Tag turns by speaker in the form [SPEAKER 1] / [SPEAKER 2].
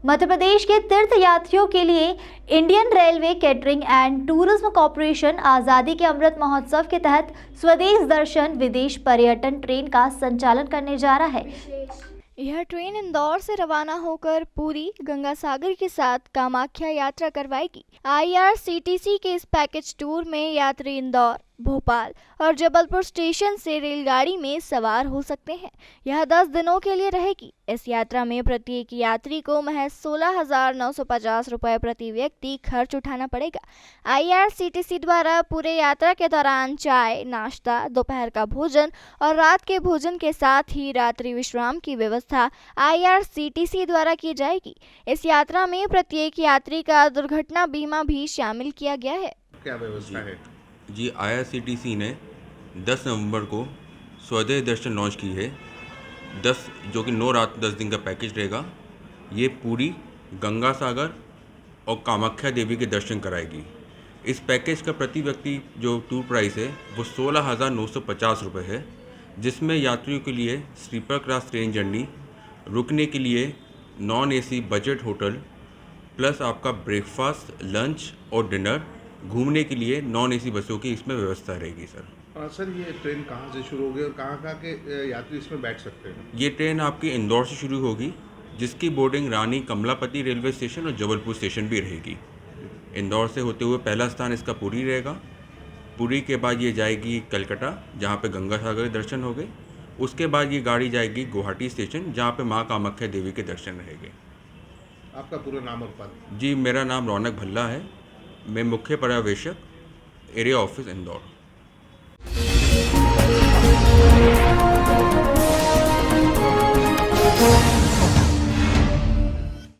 [SPEAKER 1] मध्य प्रदेश के तीर्थ यात्रियों के लिए Indian railway catering and tourism corporation आज़ादी के अमृत महोत्सव के तहत स्वदेश दर्शन विदेश पर्यटन ट्रेन का संचालन करने जा रहा है।
[SPEAKER 2] यह ट्रेन इंदौर से रवाना होकर पुरी गंगा सागर के साथ कामाख्या यात्रा करवाएगी। IRCTC के इस पैकेज टूर में यात्री इंदौर, भोपाल और जबलपुर स्टेशन से रेलगाड़ी में सवार हो सकते हैं। यह 10 दिनों के लिए रहेगी। इस यात्रा में प्रत्येक यात्री को महज 16,950 रुपये प्रति व्यक्ति खर्च उठाना पड़ेगा। IRCTC द्वारा पूरे यात्रा के दौरान चाय, नाश्ता, दोपहर का भोजन और रात के भोजन के साथ ही रात्रि विश्राम की व्यवस्था IRCTC द्वारा की जाएगी। इस यात्रा में प्रत्येक यात्री का दुर्घटना बीमा भी शामिल किया गया है।
[SPEAKER 3] क्या व्यवस्था है?
[SPEAKER 4] जी, IRCTC ने 10 नवंबर को स्वदेश दर्शन लॉन्च की है। 10 जो कि 9 रात 10 दिन का पैकेज रहेगा। ये पूरी गंगा सागर और कामाख्या देवी के दर्शन कराएगी। इस पैकेज का प्रति व्यक्ति जो टूर प्राइस है वो 16,950 रुपये है, जिसमें यात्रियों के लिए स्लीपर क्लास ट्रेन जर्नी, रुकने के लिए non AC budget hotel plus आपका ब्रेकफास्ट, लंच और डिनर, घूमने के लिए नॉन AC बसों की इसमें व्यवस्था रहेगी सर।
[SPEAKER 3] सर, ये ट्रेन कहाँ से शुरू होगी और कहाँ के यात्री इसमें बैठ सकते हैं?
[SPEAKER 4] ये ट्रेन आपकी इंदौर से शुरू होगी, जिसकी बोर्डिंग रानी कमलापति रेलवे स्टेशन और जबलपुर स्टेशन भी रहेगी। इंदौर से होते हुए पहला स्थान इसका पुरी रहेगा। पुरी के बाद ये जाएगी कलकत्ता, जहाँ पे गंगा सागर के दर्शन हो गए। उसके बाद ये गाड़ी जाएगी गुवाहाटी स्टेशन, जहाँ पे माँ कामाख्या देवी के दर्शन रहेंगे।
[SPEAKER 3] आपका पूरा नाम और पद?
[SPEAKER 4] जी, मेरा नाम रौनक भल्ला है। मैं मुख्य पर्यवेक्षक, एरिया ऑफिस इंदौर।